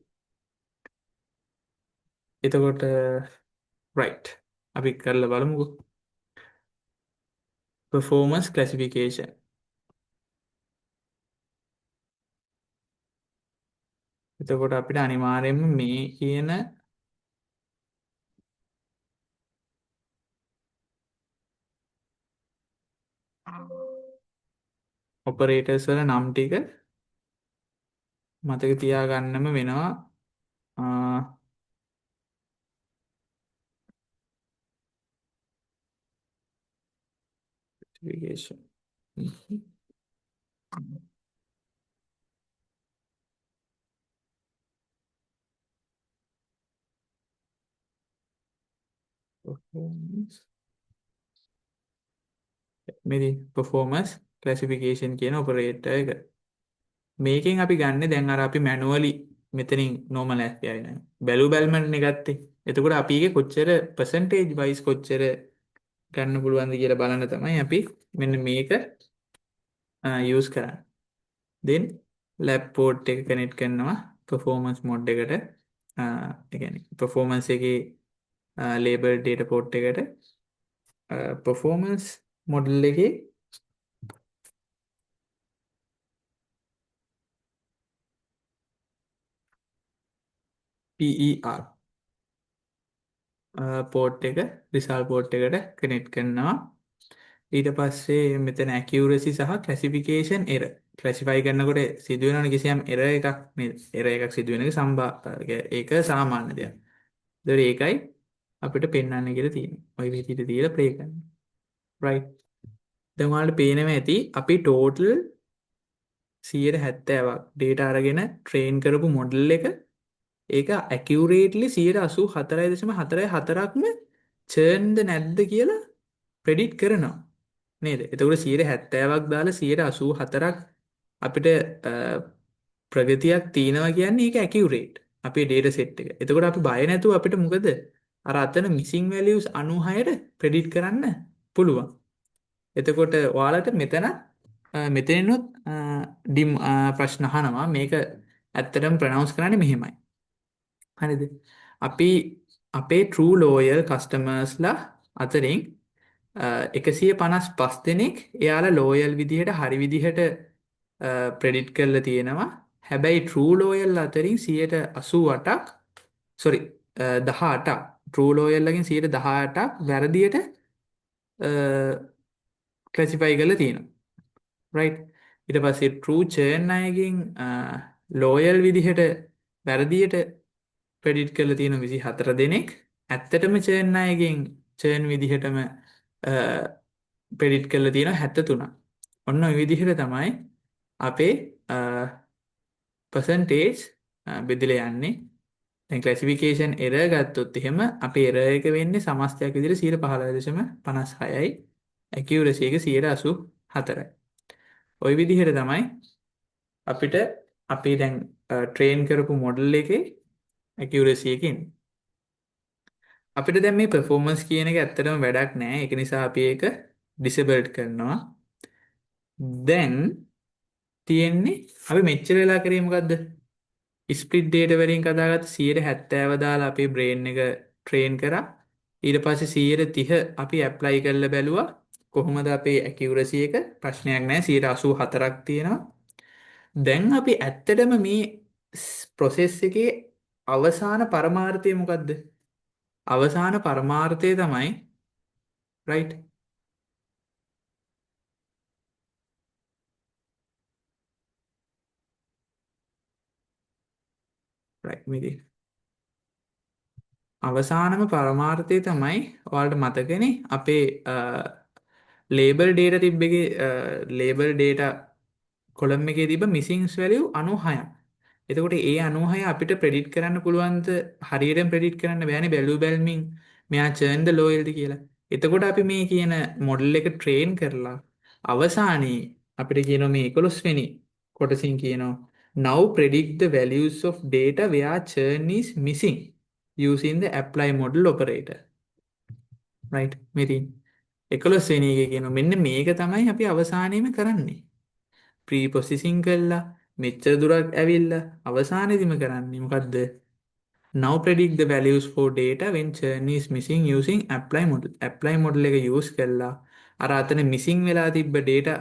එතකොට right අපි කරලා බලමුකෝ performance classification එතකොට අපිට අනිවාර්යයෙන්ම මේ කියන operators වල නම් ටික මතක තියාගන්නම වෙනවා classification performance මේ performance classification කියන operator එක. මේකෙන් අපි ගන්න දැන් අර අපි manually මෙතනින් normal as කියයි නේද? බැලුමනේ ගත්තේ. එතකොට අපි එකේ කොච්චර percentage wise කොච්චර ගන්න පුළුවන්ද කියලා බලන්න තමයි අපි මෙන්න මේක use කරන්නේ. then lab port එක connect කරනවා performance mode එකට. ඒ කියන්නේ performance එකේ label data port එකට performance model එකේ PER port එක result port එකට connect කරනවා. ඊට පස්සේ මෙතන accuracy සහ classification error classify කරනකොට සිදුවෙනවනේ කිසියම් error එකක් නේද? error එකක් සිදුවෙන එක ඒක සාමාන්‍ය දෙයක්. ඒතර ඒකයි අපිට පෙන්වන්න කියලා තියෙන්නේ. ওই විදිහට තියලා play කරන්න. right. දැන් ඔයාලට පේනවා ඇති අපි total 70%ක් data අරගෙන train කරපු model එක ඒක accurately 84.44%ක්ම churned නැද්ද කියලා predict කරනවා. නේද? එතකොට 70%ක් දාලා 84%ක් අපිට ප්‍රගතියක් තියෙනවා කියන්නේ ඒක accurate. අපේ data set එක. එතකොට අපි බය නැතුව අපිට මොකද අර අතන missing values 96ට predict කරන්න පුළුවන්. එතකොට ඔයාලට මෙතනිනුත් ප්‍රශ්න අහනවා මේක ඇත්තටම pronounce කරන්නේ මෙහෙමයි. හරිද? අපි අපේ true loyal customers ලා අතරින් 155 දෙනෙක් එයාලා ලෝයල් විදිහට හරි විදිහට ප්‍රෙඩිට් කරලා තියෙනවා. හැබැයි true loyal අතරින් 88ක් sorry 18ක් true loyal ලගෙන් 18ක් වැරදියට classify කරලා තියෙනවා. right. ඊට පස්සේ true churn අයගෙන් loyal විදිහට වැරදියට ප්‍රෙඩිට් කරලා තියෙන 24 දෙනෙක්. ඇත්තටම churn අයගෙන් churn විදිහටම ප්‍රෙඩිට් කරලා තියෙනවා 73ක්. ඔන්න ඔය විදිහට තමයි අපේ percentage බෙදලා යන්නේ. දැන් classification error ගත්තොත් එහෙම අපේ error එක වෙන්නේ සමස්තයක් විදිහට 15.56යි. accuracy එක 84යි. ওই විදිහට තමයි අපිට අපි දැන් train කරපු model එකේ accuracy එක ඉන්නේ. අපිට දැන් මේ performance කියන එක ඇත්තටම වැඩක් නෑ. ඒක නිසා අපි ඒක disable කරනවා. දැන් තියෙන්නේ අපි මෙච්චර වෙලා කරේ මොකද්ද? split data වලින් කදාගත්ත 70% දාලා අපේ brain එක train කරා. ඊට පස්සේ 30 අපි apply කරලා බැලුවා. කොහොමද අපේ accuracy එක? ප්‍රශ්නයක් නෑ. 84ක් තියෙනවා. දැන් අපි ඇත්තටම මේ process එකේ අවසාන පරමාර්ථය මොකද්ද? අවසාන පරමාර්ථය තමයි right මේ අවසානම පරමාර්ථය තමයි ඔයාලට මතකනේ අපේ label data තිබ්බ එකේ label data column එකේ තිබ්බ missing value 96ක්. එතකොට ඒ 96 අපිට predict කරන්න පුළුවන්ද? හරියටම predict කරන්න බෑනේ බැලුමින් මෙයා churn ද loyal ද කියලා. එතකොට අපි මේ කියන model එක train කරලා අවසානයේ අපිට කියනවා මේ 11 වෙනි කොටසින් කියනවා now predict the values of data where churn is missing using the apply model operator. right මෙතින් 11 වෙනි එකේ කියනවා මෙන්න මේක තමයි අපි අවසානයේම කරන්නේ. pre processing කළා මෙච්චර දුරක් ඇවිල්ලා අවසානයේදීම කරන්නේ මොකද්ද? now predict the values for data when churn is missing using apply model. apply model එක use කළා අර අතන missing වෙලා තිබ්බ data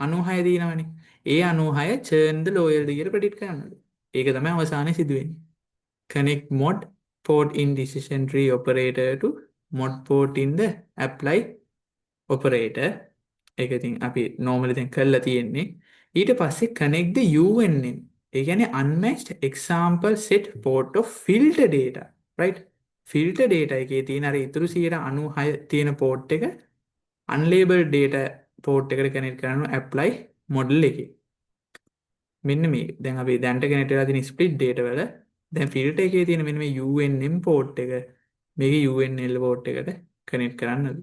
96 දිනවනේ. ඒ 96 churn ද loyal ද කියලා predict කරනවා. ඒක තමයි අවසානයේ සිදුවෙන්නේ. connect mod port in decision tree operator to mod port in the apply operator. ඒක ඉතින් අපි normally දැන් කරලා තියෙන්නේ. ඊට පස්සේ connect the UNN. ඒ කියන්නේ unmatched example set port of filter data. right filter data එකේ තියෙන අර ඉතුරු 96 තියෙන port එක unlabeled data port එකට connect කරනවා apply model එකේ. මෙන්න මේක. දැන් අපි දැන්ට connect වෙලා තියෙන split data වල දැන් filter එකේ තියෙන මෙන්න මේ UNM port එක මේක UNL පෝට් එකට කනෙක්ට් කරන්නද.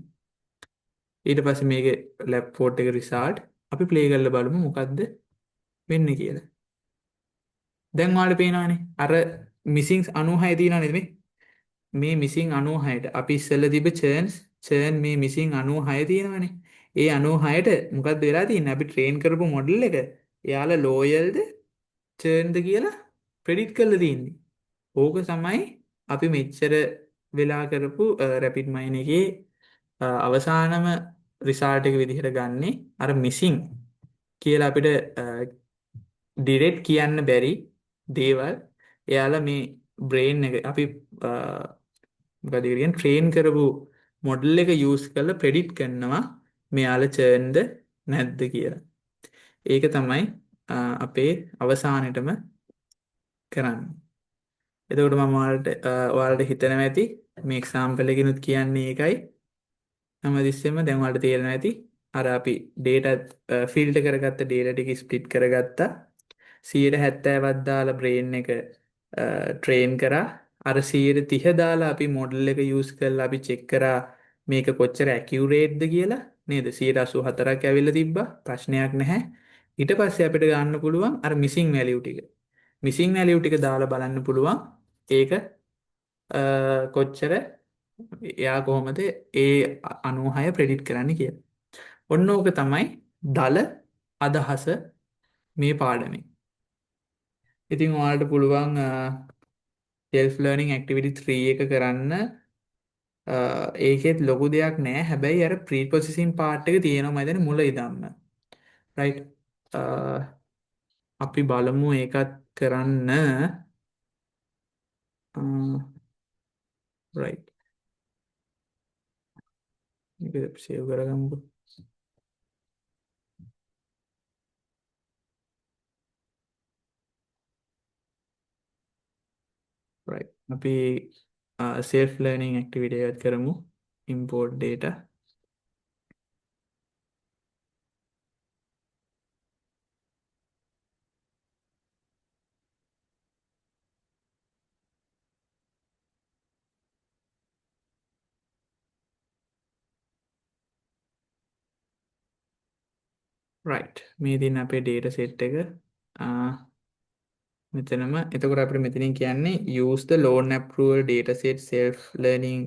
ඊට පස්සේ මේකේ ලැබ් පෝට් එක රිසල්ට් අපි ප්ලේ කරලා බලමු මොකද්ද වෙන්නේ කියලා. දැන් ඔයාලට පේනවානේ අර මිසිං 96 තියෙනවා නේද මේ මිසිං 96ට අපි ඉස්සෙල්ලා තිබ්බ චර්න් මේ මිසිං 96 තියෙනවානේ. ඒ 96ට මොකද්ද වෙලා තියෙන්නේ? අපි ට්‍රේන් කරපු මොඩල් එක එයාලා ලෝයල්ද චර්න්ද කියලා ප්‍රෙඩික්ට් කරලා තියෙන්නේ. ඕක තමයි අපි මෙච්චර වෙලා කරපු රැපිඩ් මයින් එකේ අවසානම රිසල්ට් එක විදිහට ගන්නෙ අර මිසිං කියලා අපිට ඩිරෙක්ට් කියන්න බැරි දේවල් එයාලා මේ බ්‍රේන් එක අපි මොකද කියන්නේ ට්‍රේන් කරපු මොඩල් එක යූස් කරලා ප්‍රෙඩික්ට් කරනවා මෙයාලා චර්න්ද නැද්ද කියලා. ඒක තමයි අපේ අවසානෙටම කරන්නේ. එතකොට මම ඔයාලට හිතනවා ඇති මේ එක්සාම්පල් එකකිනුත් කියන්නේ ඒකයි. හැමතිස්සෙම දැන් ඔයාලට තේරෙනවා ඇති අර අපි data ෆිල්ටර් කරගත්ත data ටික ස්ප්ලිට් කරගත්තා 70ක් දාලා බ්‍රේන් එක ට්‍රේන් කරා අර 30 දාලා අපි මොඩල් එක යූස් කරලා අපි චෙක් කරා මේක කොච්චර ඇකියුරේට්ද කියලා නේද 84ක් ඇවිල්ලා තිබ්බා ප්‍රශ්නයක් නැහැ ඊට පස්සේ අපිට ගන්න පුළුවන් අර මිසිං වැලියු ටික දාලා බලන්න පුළුවන් ඒක කොච්චර එයා කොහොමද ඒ 96 ප්‍රෙඩික්ට් කරන්න කියලා. ඔන්න ඕක තමයි දල අදහස මේ පාඩමේ. ඉතින් ඔයාලට පුළුවන් self learning activity 3 එක කරන්න ඒකෙත් ලොකු දෙයක් නෑ. හැබැයි අර pre processing part එක තියෙනවා මම හිතන්නේ මුල ඉඳන්ම. right අපි බලමු ඒකත් කරන්න right මේක සේව් කරගමුකෝ. right අපි self learning activity එකත් කරමු import data right මේ දින අපේ data set එක මෙතනම එතකොට අපිට මෙතනින් කියන්නේ use the loan approval dataset self learning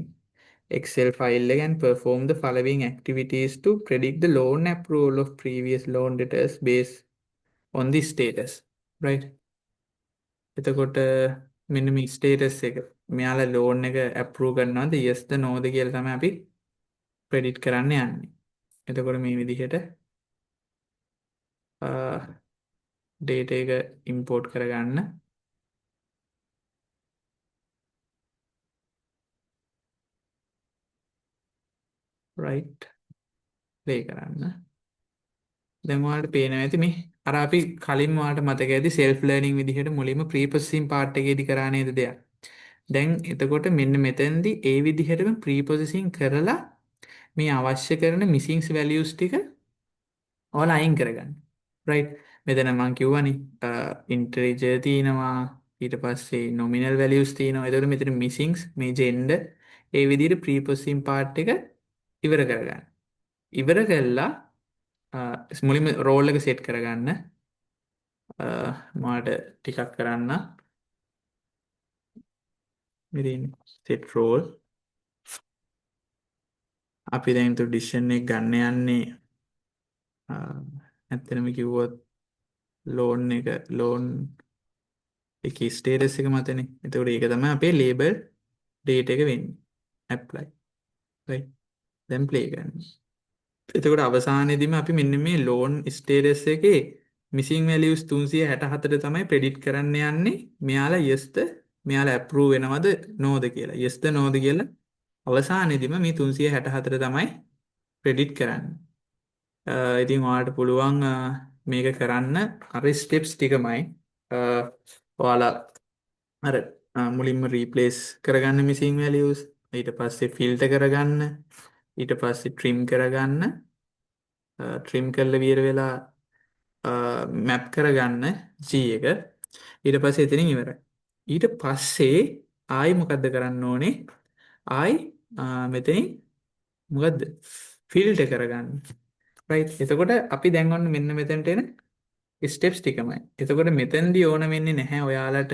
Excel file එක and perform the following activities to predict the loan approval of previous loan debtors based on the status right එතකොට මෙන්න මේ status එක මෙයාලා loan එක approve කරනවද yes ද no ද කියලා තමයි අපි predict කරන්න යන්නේ එතකොට මේ විදිහට data එක import කරගන්න right play කරන්න දැන් ඔයාලට පේනවා ඇති මේ අර අපි කලින් ඔයාලට මතක ඇති self learning විදිහට මුලින්ම pre processing part එකේදී කරා නේද දෙයක්. දැන් එතකොට මෙන්න මෙතෙන්දී ඒ විදිහටම pre processing කරලා මේ අවශ්‍ය කරන missing values ටික ඔයාලා අයින් කරගන්න. right මෙතන මම කිව්වනේ integer තියෙනවා ඊට පස්සේ nominal values තියෙනවා. එතකොට මෙතන missings මේ gender ඒ විදිහට pre processing part එක ඉවර කරගන්න. ඉවර කළා මුලින්ම රෝල් එක සෙට් කරගන්න මාට ටිකක් කරන්න ඉතින් සෙට් රෝල් අපි දැන් ඩිසිෂන් එක ගන්න යන්නේ ඇත්තටම කිව්වොත් ලෝන් එකේ ස්ටේටස් එක මතනේ. එතකොට ඒක තමයි අපේ ලේබල් ඩේට් එක වෙන්නේ. ඇප්ලයි. right දැන් ප්ලේ කරන්න. එතකොට අවසානයේදීම අපි මෙන්න මේ ලෝන් ස්ටේටස් එකේ මිසිං වැලියුස් 364 තමයි ප්‍රෙඩික්ට් කරන්න යන්නේ. මෙයාලා yes ද මෙයාලා approve වෙනවද no ද කියලා. yes ද no ද කියලා අවසානයේදීම මේ 364 තමයි ප්‍රෙඩික්ට් කරන්නේ. ඉතින් ඔයාලට පුළුවන් මේක කරන්න අර ස්ටෙප්ස් ටිකමයි. ඔයාලා අර මුලින්ම රීප්ලේස් කරගන්න මිසිං වැලියුස් ඊට පස්සේ ෆිල්ටර් කරගන්න ඊට පස්සේ ට්‍රිම් කරගන්න ට්‍රිම් කරලා විතර වෙලා මැප් කරගන්න G එක ඊට පස්සේ එතනින් ඉවරයි ඊට පස්සේ ආයි මොකද්ද කරන්න ඕනේ ආයි මෙතනින් මොකද්ද ෆිල්ටර් කරගන්න. රයිට්. එතකොට අපි දැන් ඔන්න මෙන්න මෙතනට එන ස්ටෙප්ස් ටිකමයි. එතකොට මෙතනදී ඕන වෙන්නේ නැහැ ඔයාලට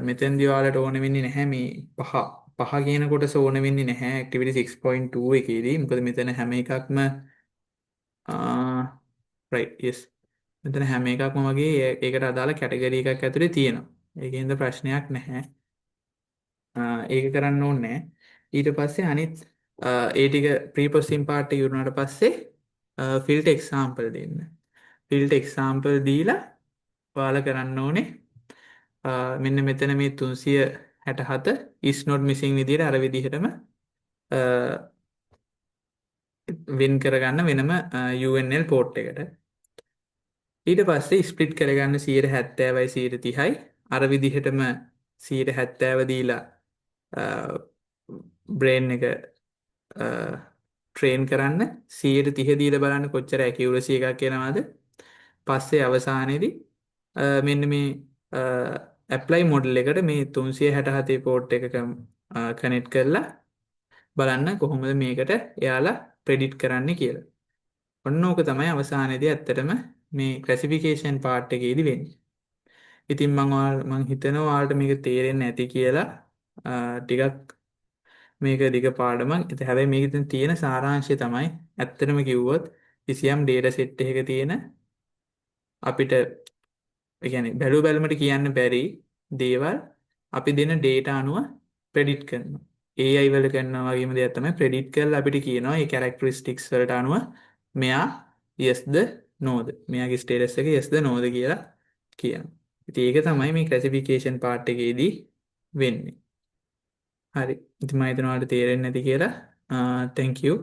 මෙතෙන්දී ඔයාලට ඕන වෙන්නේ නැහැ මේ පහ කියන කොටස ඕන වෙන්නේ නැහැ activity 6.2 එකේදී. මොකද මෙතන හැම එකක්ම right yes මෙතන හැම එකක්ම වගේ ඒකට අදාළ කැටගරි එකක් ඇතුලේ තියෙනවා. ඒකෙන්ද ප්‍රශ්නයක් නැහැ. ඒක කරන්න ඕනේ නැහැ. ඊට පස්සේ අනිත් ඒ ටික ප්‍රීප්‍රොසෙසින් පාර්ට් එක ඉවරනාට පස්සේ ෆිල්ට් එක්සාම්පල් දෙන්න. ෆිල්ට් එක්සාම්පල් දීලා ඔයාලා කරන්න ඕනේ මෙන්න මෙතන මේ 367 is not missing විදිහට අර විදිහටම වෙන් කරගන්න වෙනම UNL පෝට් එකට. ඊට පස්සේ ස්ප්ලිට් කරගන්න 70යි 30යි අර විදිහටම 70 දීලා බ්‍රේන් එක ට්‍රේන් කරන්න 30 දීලා බලන්න කොච්චර ඇකියුරසි එකක් එනවද. පස්සේ අවසානයේදී මෙන්න මේ ඇප්ලයි මොඩල් එකට මේ 367 පෝට් එක කනෙක්ට් කරලා බලන්න කොහොමද මේකට එයාලා ප්‍රෙඩිට් කරන්න කියලා. ඔන්න ඕක තමයි අවසානයේදී ඇත්තටම මේ ක්ලාසිෆිකේෂන් පාර්ට් එකේදී වෙන්නේ. ඉතින් මම හිතනවා ඔයාලට මේක තේරෙන්නේ නැති කියලා ටිකක් මේක දිග පාඩමක්. ඉතින් හැබැයි මේකෙන් තියෙන සාරාංශය තමයි ඇත්තටම කිව්වොත් කිසියම් data set එකක තියෙන අපිට ඒ කියන්නේ බැලුමට කියන්න බැරි දේවල් අපි දෙන data අනුව predict කරනවා. AI වල කරනවා වගේම දෙයක් තමයි predict කරලා අපිට කියනවා මේ characteristics වලට අනුව මෙයා yesද noද මෙයාගේ status එක yesද noද කියලා කියනවා. ඉතින් ඒක තමයි මේ classification part එකේදී වෙන්නේ. හරි. ඉතින් මම හිතනවා ඔයාලට තේරෙන්නේ නැති කියලා. Thank you.